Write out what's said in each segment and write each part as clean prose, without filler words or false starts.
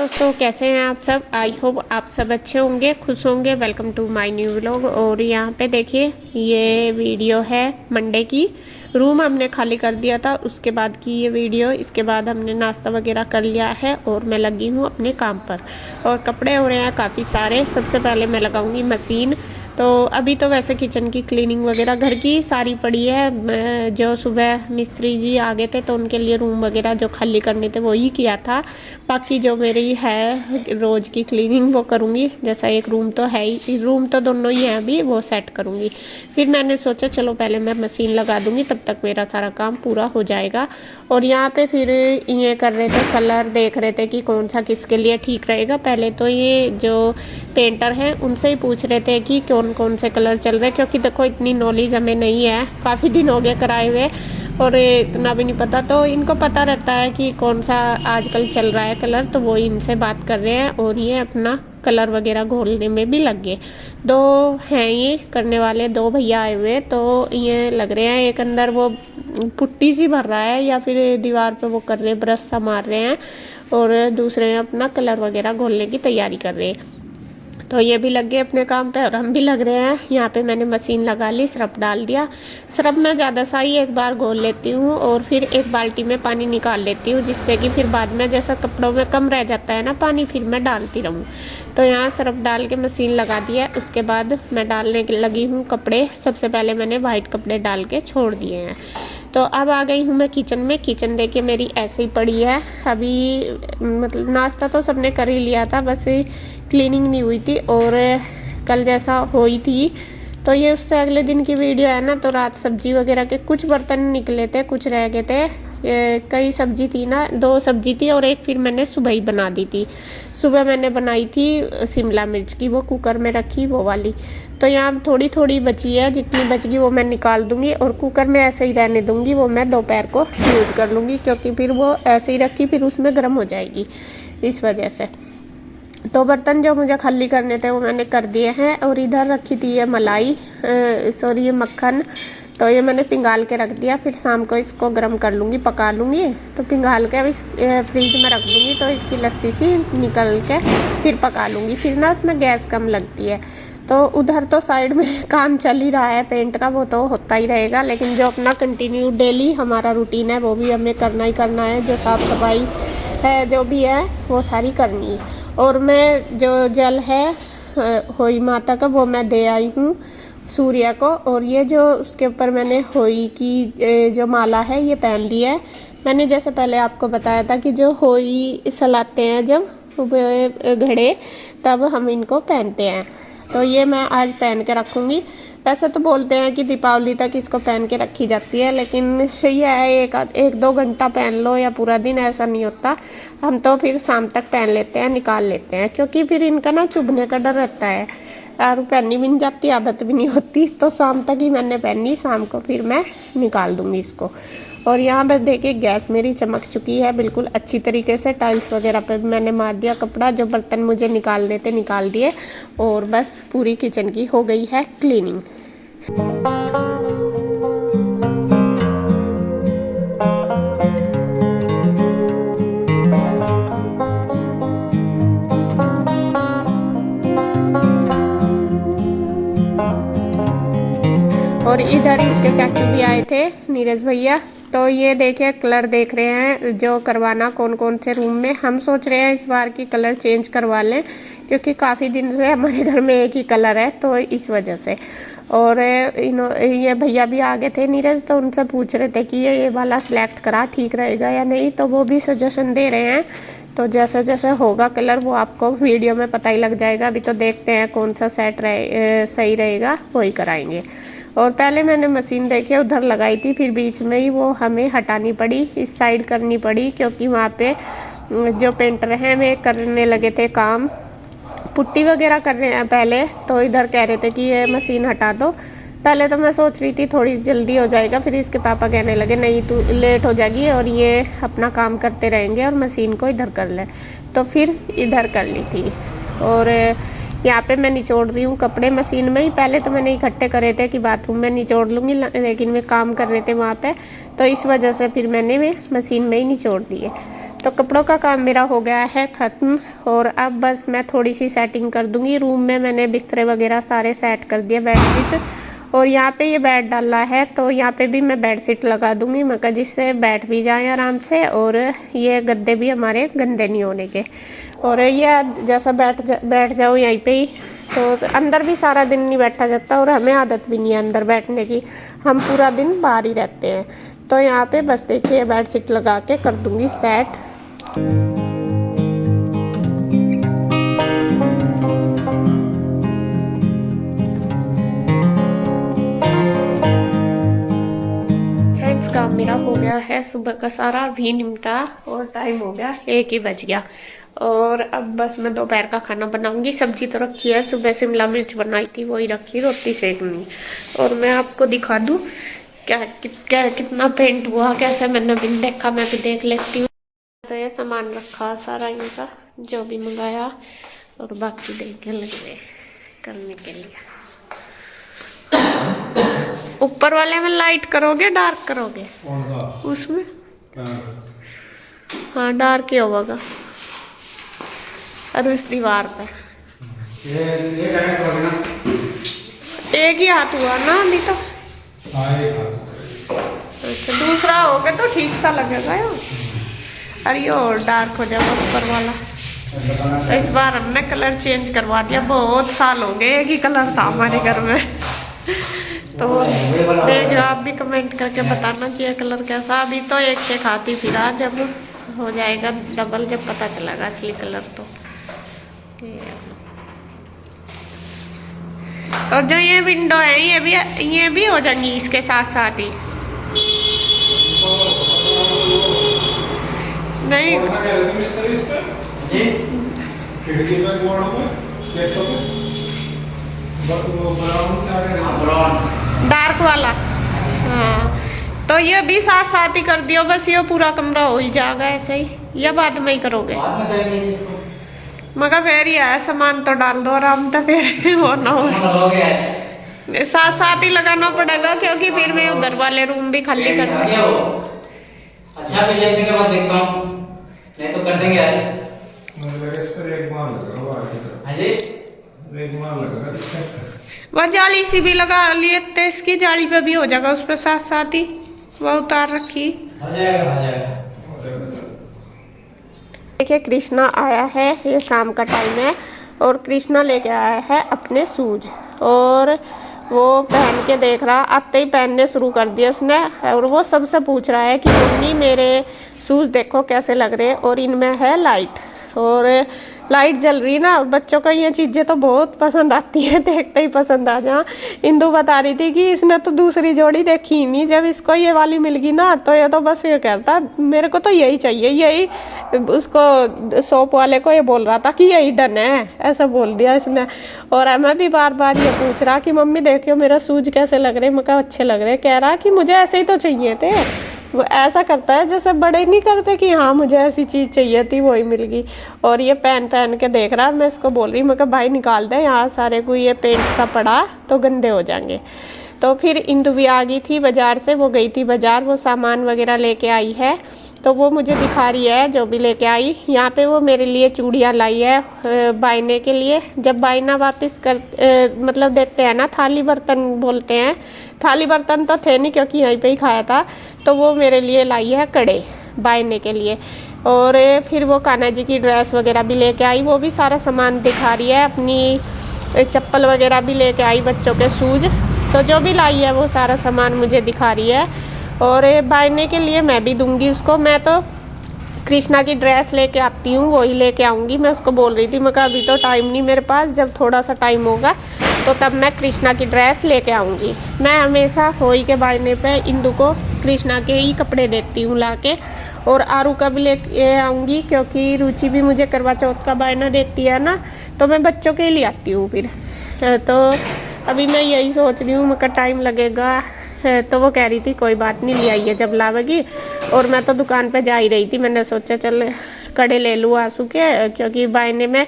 दोस्तों, कैसे हैं आप सब। आई होप आप सब अच्छे होंगे, खुश होंगे। Welcome to my new vlog. और यहाँ पे देखिए, ये वीडियो है मंडे की। रूम हमने खाली कर दिया था, उसके बाद की ये वीडियो। इसके बाद हमने नाश्ता वगैरह कर लिया है और मैं लगी हूँ अपने काम पर। और कपड़े हो रहे हैं काफ़ी सारे। सबसे पहले मैं लगाऊंगी मशीन। तो अभी तो वैसे किचन की क्लीनिंग वगैरह घर की सारी पड़ी है। जो सुबह मिस्त्री जी आ गए थे तो उनके लिए रूम वगैरह जो खाली करने थे वो ही किया था। बाकी जो मेरी है रोज़ की क्लीनिंग वो करूँगी। जैसा एक रूम तो है ही, रूम तो दोनों ही हैं, अभी वो सेट करूँगी। फिर मैंने सोचा चलो पहले मैं मशीन लगा दूँगी, तब तक मेरा सारा काम पूरा हो जाएगा। और यहाँ पे फिर ये कर रहे थे, कलर देख रहे थे कि कौन सा किसके लिए ठीक रहेगा। पहले तो ये जो पेंटर हैं उनसे ही पूछ रहे थे कि कौन से कलर चल रहे हैं, क्योंकि देखो इतनी नॉलेज हमें नहीं है, काफ़ी दिन हो गए कराए हुए और इतना भी नहीं पता। तो इनको पता रहता है कि कौन सा आजकल चल रहा है कलर, तो वो इनसे बात कर रहे हैं। और ये अपना कलर वगैरह घोलने में भी लग गए। दो हैं ये करने वाले, दो भैया आए हुए। तो ये लग रहे हैं, एक अंदर वो पुट्टी सी भर रहा है या फिर दीवार पे वो कर रहे हैं, ब्रश सा मार रहे हैं, और दूसरे अपना कलर वगैरह घोलने की तैयारी कर रहे हैं। तो ये भी लग गए अपने काम पे और हम भी लग रहे हैं। यहाँ पे मैंने मशीन लगा ली, सरफ डाल दिया। सरफ मैं ज़्यादा सा ही एक बार घोल लेती हूँ और फिर एक बाल्टी में पानी निकाल लेती हूँ, जिससे कि फिर बाद में जैसा कपड़ों में कम रह जाता है ना पानी, फिर मैं डालती रहूँ। तो यहाँ सरफ डाल के मशीन लगा दिया। उसके बाद मैं डालने लगी हूँ कपड़े। सबसे पहले मैंने वाइट कपड़े डाल के छोड़ दिए हैं। तो अब आ गई हूँ मैं किचन में। किचन देखिए मेरी ऐसे ही पड़ी है अभी। मतलब नाश्ता तो सबने कर ही लिया था, बस क्लीनिंग नहीं हुई थी। और कल जैसा हुई थी तो ये उससे अगले दिन की वीडियो है ना। तो रात सब्जी वगैरह के कुछ बर्तन निकले थे, कुछ रह गए थे। कई सब्जी थी ना, 2 सब्जी थी और एक फिर मैंने सुबह ही बना दी थी। सुबह मैंने बनाई थी शिमला मिर्च की, वो कुकर में रखी वो वाली। तो यहाँ थोड़ी थोड़ी बची है, जितनी बच गई वो मैं निकाल दूंगी और कुकर में ऐसे ही रहने दूंगी। वो मैं दोपहर को यूज कर लूँगी, क्योंकि फिर वो ऐसे ही रखी फिर उसमें गर्म हो जाएगी, इस वजह से। तो बर्तन जो मुझे खाली करने थे वो मैंने कर दिए हैं। और इधर रखी थी ये मलाई, सॉरी ये मक्खन। तो ये मैंने पिघाल के रख दिया, फिर शाम को इसको गर्म कर लूँगी, पका लूँगी। तो पिघाल के इस फ्रिज में रख दूँगी, तो इसकी लस्सी सी निकल के फिर पका लूँगी। फिर ना उसमें गैस कम लगती है। तो उधर तो साइड में काम चल ही रहा है पेंट का, वो तो होता ही रहेगा। लेकिन जो अपना कंटिन्यू डेली हमारा रूटीन है वो भी हमें करना ही करना है। जो साफ़ सफाई है जो भी है वो सारी करनी है। और मैं जो जल है होई माता का वो मैं दे आई हूँ सूर्य को। और ये जो उसके ऊपर मैंने होई की जो माला है ये पहन ली है। मैंने जैसे पहले आपको बताया था कि जो होई सलाते हैं जब घड़े, तब हम इनको पहनते हैं। तो ये मैं आज पहन के रखूँगी। वैसे तो बोलते हैं कि दीपावली तक इसको पहन के रखी जाती है, लेकिन ये है एक 2 घंटा पहन लो या पूरा दिन, ऐसा नहीं होता। हम तो फिर शाम तक पहन लेते हैं, निकाल लेते हैं, क्योंकि फिर इनका ना चुभने का डर रहता है और पहननी भी नहीं जाती, आदत भी नहीं होती। तो शाम तक ही मैंने पहनी, शाम को फिर मैं निकाल दूँगी इसको। और यहाँ पर देखिए गैस मेरी चमक चुकी है बिल्कुल अच्छी तरीके से। टाइल्स वगैरह पे भी मैंने मार दिया कपड़ा, जो बर्तन मुझे निकालने थे निकाल दिए। और बस पूरी किचन की हो गई है क्लीनिंग। और इधर इसके चाचू भी आए थे, नीरज भैया। तो ये देखिए कलर देख रहे हैं जो करवाना कौन कौन से रूम में। हम सोच रहे हैं इस बार की कलर चेंज करवा लें, क्योंकि काफ़ी दिन से हमारे घर में एक ही कलर है, तो इस वजह से। और ये भैया भी आ गए थे नीरज, तो उनसे पूछ रहे थे कि ये वाला सिलेक्ट करा ठीक रहेगा या नहीं। तो वो भी सजेशन दे रहे हैं। तो जैसे जैसे होगा कलर वो आपको वीडियो में पता ही लग जाएगा। अभी तो देखते हैं कौन सा सेट सही रहेगा, वही कराएंगे। और पहले मैंने मशीन देखिए उधर लगाई थी, फिर बीच में ही वो हमें हटानी पड़ी, इस साइड करनी पड़ी, क्योंकि वहाँ पे जो पेंटर हैं वे करने लगे थे काम, पुट्टी वगैरह कर रहे हैं पहले। तो इधर कह रहे थे कि ये मशीन हटा दो। पहले तो मैं सोच रही थी थोड़ी जल्दी हो जाएगा, फिर इसके पापा कहने लगे नहीं तू लेट हो जाएगी और ये अपना काम करते रहेंगे और मशीन को इधर कर ले। तो फिर इधर कर ली थी। और यहाँ पे मैं निचोड़ रही हूँ कपड़े मशीन में ही। पहले तो मैंने इकट्ठे करे थे कि बाथरूम में निचोड़ लूँगी, लेकिन वे काम कर रहे थे वहाँ पे, तो इस वजह से फिर मैंने मशीन में ही निचोड़ दिए। तो कपड़ों का काम मेरा हो गया है ख़त्म और अब बस मैं थोड़ी सी सेटिंग कर दूंगी। रूम में मैंने बिस्तरे वगैरह सारे सेट कर दिए, बेडशीट, और यहाँ पे ये बेड डाला है तो यहाँ पे भी मैं बेडशीट लगा दूंगी मगर जिससे बैठ भी जाएं आराम से और ये गद्दे भी हमारे गंदे नहीं होने के। और ये जैसा बैठ जाओ यहीं पे ही, तो अंदर भी सारा दिन नहीं बैठा जाता और हमें आदत भी नहीं है अंदर बैठने की, हम पूरा दिन बाहर ही रहते हैं। तो यहाँ पे बस देखिए बेडशीट लगा के कर दूंगी सेट। फ्रेंड्स काम मेरा हो गया है सुबह का सारा भी निपटा और टाइम हो गया 1 ही बज गया। और अब बस मैं दोपहर का खाना बनाऊंगी। सब्जी तो रखी है, सुबह शिमला मिर्च बनाई थी वही रखी, रोटी सेकनी। और मैं आपको दिखा दूँ क्या कितना पेंट हुआ, कैसे मैंने भी देखा, मैं भी देख लेती हूँ। तो ये सामान रखा सारा इनका जो भी मंगाया और बाकी देख के लगे करने के लिए। ऊपर वाले में लाइट करोगे डार्क करोगे? उसमें हाँ डार्क ही होगा। और उस दीवार पे एक ही हाथ हुआ ना अभी तो। अच्छा दूसरा हो गया तो ठीक सा लगेगा यार। अरे ये और डार्क हो जाएगा ऊपर वाला। तो इस बार हमने कलर चेंज करवा दिया, बहुत साल हो गए एक ही कलर था हमारे घर में। तो देखो आप भी कमेंट करके बताना कि ये कलर कैसा। अभी तो एक से खाती फिरा, जब हो जाएगा डबल जब पता चलेगा असली कलर तो। और जो ये विंडो है ये भी हो जाएंगी इसके साथ साथ ही। नहीं डार्क वाला हाँ, तो ये भी साथ साथ ही कर दियो बस, ये पूरा कमरा हो ही जाएगा ऐसे ही। या बाद में ही करोगे? मगर फिर ही है सामान तो डाल दो आराम से, फिर वो ना हो साथ साथ ही लगाना पड़ेगा क्योंकि फिर मैं उधर वाले रूम भी खाली कर दूंगा। अच्छा फिर एक जगह बात देखता हूँ, नहीं तो कर देंगे आज। वह जाली सी भी लगा लिए थे, इसकी जाली पे भी हो जाएगा उस पर साथ साथ ही, वह उतार रखी हो जाएगा हो जाएगा। देखिए कृष्णा आया है, ये शाम का टाइम है और कृष्णा लेके आया है अपने शूज और वो पहन के देख रहा, आते ही पहनने शुरू कर दिया उसने। और वो सबसे पूछ रहा है कि मम्मी मेरे शूज़ देखो कैसे लग रहे हैं, और इनमें है लाइट और लाइट जल रही ना। बच्चों को ये चीज़ें तो बहुत पसंद आती हैं, देखते ही पसंद आ जा। इंदु बता रही थी कि इसने तो दूसरी जोड़ी देखी ही नहीं, जब इसको ये वाली मिल गई ना तो ये तो बस ये कहता मेरे को तो यही चाहिए, यही। उसको शॉप वाले को ये बोल रहा था कि यही डन है, ऐसा बोल दिया इसने। और मैं भी बार बार ये पूछ रहा कि मम्मी देखियो मेरा शूज कैसे लग रहे, मैं कहा अच्छे लग रहे। कह रहा कि मुझे ऐसे ही तो चाहिए थे। वो ऐसा करता है जैसे बड़े नहीं करते कि हाँ मुझे ऐसी चीज़ चाहिए थी वही मिल गई। और ये पहन के देख रहा, मैं इसको बोल रही, मैं कहा भाई निकाल दे यहाँ सारे को, ये पेंट सा पड़ा तो गंदे हो जाएंगे। तो फिर इंदु भी आ गई थी बाज़ार से, वो गई थी बाज़ार, वो सामान वगैरह लेके आई है तो वो मुझे दिखा रही है जो भी लेके आई। यहाँ पे वो मेरे लिए चूड़ियाँ लाई है बायने के लिए। जब बायना वापस कर मतलब देते हैं ना, थाली बर्तन बोलते हैं, थाली बर्तन तो थे नहीं क्योंकि यहीं पे ही खाया था, तो वो मेरे लिए लाई है कड़े बायने के लिए। और फिर वो कान्हा जी की ड्रेस वगैरह भी लेके आई, वो भी सारा सामान दिखा रही है। अपनी चप्पल वगैरह भी लेके आई, बच्चों के शूज, तो जो भी लाई है वो सारा सामान मुझे दिखा रही है। और बायने के लिए मैं भी दूंगी उसको। मैं तो कृष्णा की ड्रेस लेके आती हूँ, वही लेके आऊँगी। मैं उसको बोल रही थी, मैं कहा अभी तो टाइम नहीं मेरे पास, जब थोड़ा सा टाइम होगा तो तब मैं कृष्णा की ड्रेस लेके आऊँगी। मैं हमेशा होली के बायने पे इंदु को कृष्णा के ही कपड़े देती हूँ ला के, और आरू का भी लेके आऊँगी क्योंकि रुचि भी मुझे करवा चौथ का बायना देती है ना, तो मैं बच्चों के लिए आती हूँ फिर। तो अभी मैं यही सोच रही हूँ, मैं टाइम लगेगा। तो वो कह रही थी कोई बात नहीं, ले आइए जब लावेगी। और मैं तो दुकान पे जा ही रही थी, मैंने सोचा चल कड़े ले लूँ आंसू के, क्योंकि बायने में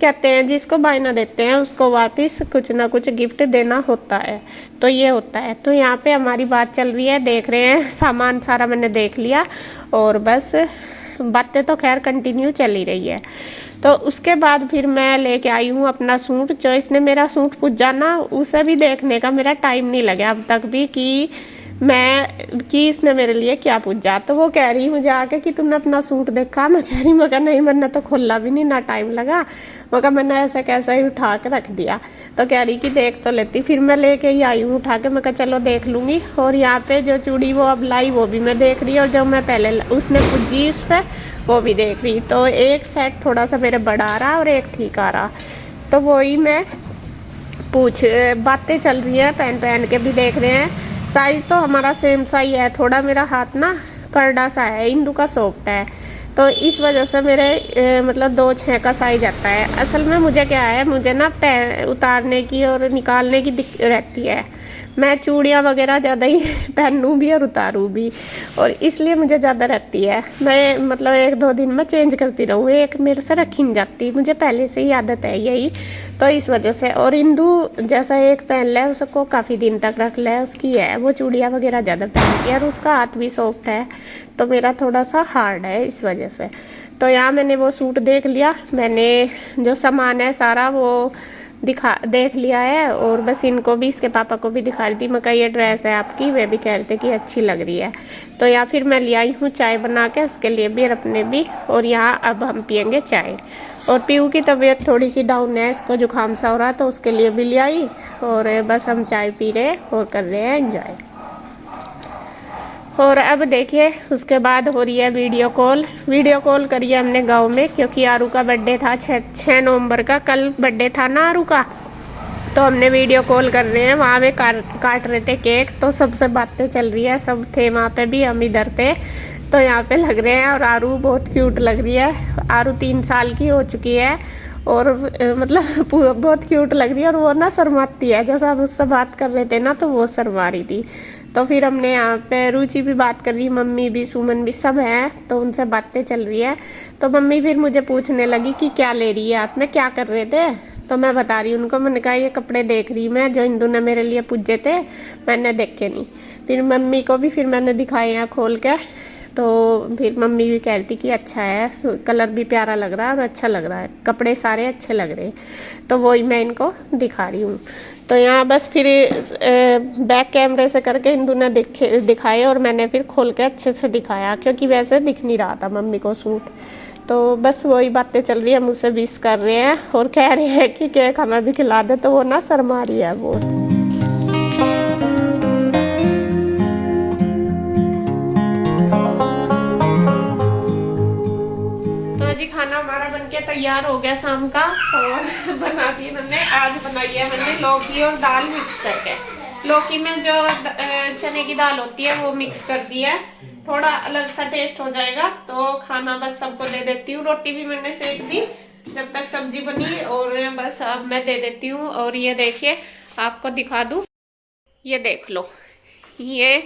कहते हैं जिसको बायना देते हैं उसको वापस कुछ ना कुछ गिफ्ट देना होता है, तो ये होता है। तो यहाँ पे हमारी बात चल रही है, देख रहे हैं सामान सारा मैंने देख लिया और बस बातें तो खैर कंटिन्यू चल ही रही है। तो उसके बाद फिर मैं लेके आई हूँ अपना सूट, जो इसने मेरा सूट पूछा ना, उसे भी देखने का मेरा टाइम नहीं लगा अब तक भी कि इसने मेरे लिए क्या पूछा। तो वो कह रही मुझे आके कि तुमने अपना सूट देखा? मैं कह रही मगर नहीं, मैंने तो खोला भी नहीं, ना टाइम लगा, मगर मैंने ऐसा कैसा ही उठा के रख दिया। तो कह रही कि देख तो लेती, फिर मैं लेके ही आई हूँ उठा के, मैं कहा चलो देख लूँगी। और यहाँ पे जो चूड़ी वो अब लाई वो भी मैं देख रही, और जो मैं पहले उसने पूछी उस पर वो भी देख रही। तो एक सेट थोड़ा सा मेरे बड़ा आ रहा और एक ठीक आ रहा, तो वही मैं बातें चल रही हैं, पहन के भी देख रहे हैं। साइज तो हमारा सेम सा ही है, थोड़ा मेरा हाथ ना करड़ा सा है, इंदू का सॉफ्ट है, तो इस वजह से मेरे मतलब 2-6 का साइज आता है। असल में मुझे क्या है, मुझे ना उतारने की और निकालने की दिक्कत रहती है। मैं चूड़ियाँ वगैरह ज़्यादा ही पहनूँ भी और उतारूँ भी, और इसलिए मुझे ज़्यादा रहती है। मैं मतलब 1-2 दिन में चेंज करती रहूँ, एक मेरे से रखी नहीं जाती, मुझे पहले से ही आदत है यही, तो इस वजह से। और इंदू जैसा एक पहन ले उसको काफ़ी दिन तक रख ले, उसकी है वो चूड़ियाँ वगैरह ज़्यादा पहनती है, और उसका हाथ भी सॉफ्ट है, तो मेरा थोड़ा सा हार्ड है इस वजह से। तो यहाँ मैंने वो सूट देख लिया, मैंने जो सामान है सारा वो देख लिया है, और बस इनको भी, इसके पापा को भी दिखा रही थी। मैं कहा ये ड्रेस है आपकी, वे भी कह रहे थे कि अच्छी लग रही है। तो यहाँ फिर मैं ले आई हूँ चाय बना के उसके लिए भी और अपने भी, और यहाँ अब हम पियेंगे चाय। और पीयू की तबीयत थोड़ी सी डाउन है, इसको जुकाम सा हो रहा, तो उसके लिए भी ले आई, और बस हम चाय पी रहे और कर रहे हैं एंजॉय। और अब देखिए उसके बाद हो रही है वीडियो कॉल करी है हमने गांव में, क्योंकि आरू का बर्थडे था 6 नवंबर का, कल बर्थडे था ना आरू का, तो हमने वीडियो कॉल कर रहे हैं। वहाँ पे काट रहे थे केक, तो सबसे बातें चल रही है, सब थे वहाँ पे भी, हम इधर थे, तो यहाँ पे लग रहे हैं। और आरू बहुत क्यूट लग रही है, आरू 3 साल की हो चुकी है, और मतलब बहुत क्यूट लग रही है, और वो ना शर्माती है, जैसा हम उससे बात कर रहे थे ना तो वो शर्मा रही थी। तो फिर हमने यहाँ पे रुचि भी बात कर रही, मम्मी भी, सुमन भी, सब हैं, तो उनसे बातें चल रही है। तो मम्मी फिर मुझे पूछने लगी कि क्या ले रही है आप, में क्या कर रहे थे, तो मैं बता रही उनको, मैंने कहा ये कपड़े देख रही मैं, जो इंदू ने मेरे लिए पूछे थे, मैंने देखे नहीं। फिर मम्मी को भी फिर मैंने दिखाए हैं खोल के, तो फिर मम्मी भी कह रही थी कि अच्छा है, कलर भी प्यारा लग रहा है और अच्छा लग रहा है, कपड़े सारे अच्छे लग रहे हैं, तो वही मैं इनको दिखा रही हूँ। तो यहाँ बस फिर बैक कैमरे से करके इंदू ने दिखाए, और मैंने फिर खोल के अच्छे से दिखाया, क्योंकि वैसे दिख नहीं रहा था मम्मी को सूट। तो बस वही बातें चल रही है, मुझसे विश कर रहे हैं और कह रहे हैं कि केक हमें भी खिला दे, तो वो ना शर्मा रही है बहुत। जी खाना हमारा बनके तैयार हो गया शाम का, और बना दी मैंने, आज बनाई है मैंने लौकी और दाल मिक्स करके। लौकी में जो चने की दाल होती है वो मिक्स कर दी है, थोड़ा अलग सा टेस्ट हो जाएगा। तो खाना बस सबको दे देती हूँ, रोटी भी मैंने सेक दी जब तक सब्जी बनी, और बस अब मैं दे देती हूँ। और ये देखिए आपको दिखा दूँ, ये देख लो, ये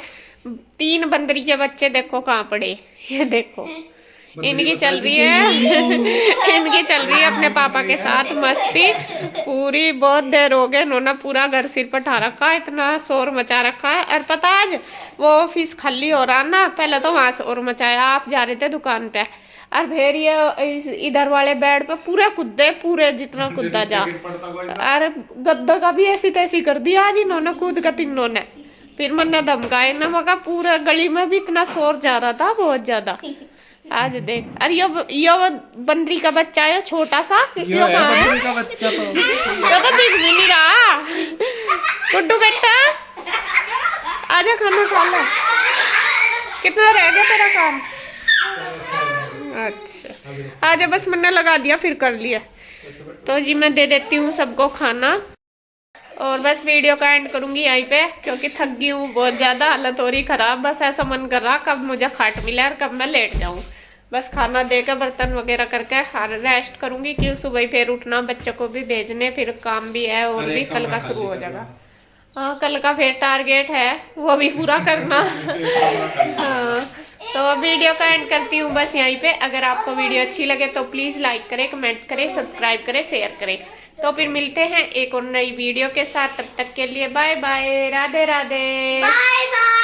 3 बंदरी के बच्चे देखो कहाँ पड़े, ये देखो इनकी चल रही है इनकी चल रही है अपने पापा के साथ मस्ती पूरी। बहुत देर हो गए, इन्होंने पूरा घर सिर पर उठा रखा है, इतना शोर मचा रखा है। और पता आज वो ऑफिस खाली हो रहा ना, पहले तो वहां शोर मचाया, आप जा रहे थे दुकान पे, और फिर ये इधर वाले बेड पे पूरे कूदे, पूरे जितना कूदा जा, और गद्दा का भी ऐसी तैसी कर दिया आज इन्होंने कूद कर तीनों ने। फिर मैंने धमकाए ना, मगर पूरा गली में भी इतना शोर जा रहा था बहुत ज्यादा। आज देख, अरे यो बंदरी का बच्चा है छोटा सा, यो कहाँ है, बंदरी का बच्चा तो दिख भी नहीं रहा। गुड्डू बेटा आजा खाना खा लो, कितना रह गया तेरा काम? अच्छा आजा, बस मैंने लगा दिया फिर कर लिया। तो जी मैं दे देती हूँ सबको खाना, और बस वीडियो का एंड करूंगी यहीं पे, क्योंकि थक गई हूँ बहुत ज़्यादा, हालत हो रही ख़राब। बस ऐसा मन कर रहा कब मुझे खाट मिले और कब मैं लेट जाऊँ। बस खाना देकर बर्तन वगैरह करके रेस्ट करूंगी, क्यों सुबह फिर उठना, बच्चों को भी भेजने, फिर काम भी है और भी कल का शुरू हो जाएगा। हाँ कल का फिर टारगेट है, वो भी पूरा करना। हाँ तो वीडियो का एंड करती हूँ बस यहीं पे। अगर आपको वीडियो अच्छी लगे तो प्लीज़ लाइक करें, कमेंट करें, सब्सक्राइब करें, शेयर करें। तो फिर मिलते हैं एक और नई वीडियो के साथ, तब तक के लिए bye bye, Radhe Radhe. Bye bye.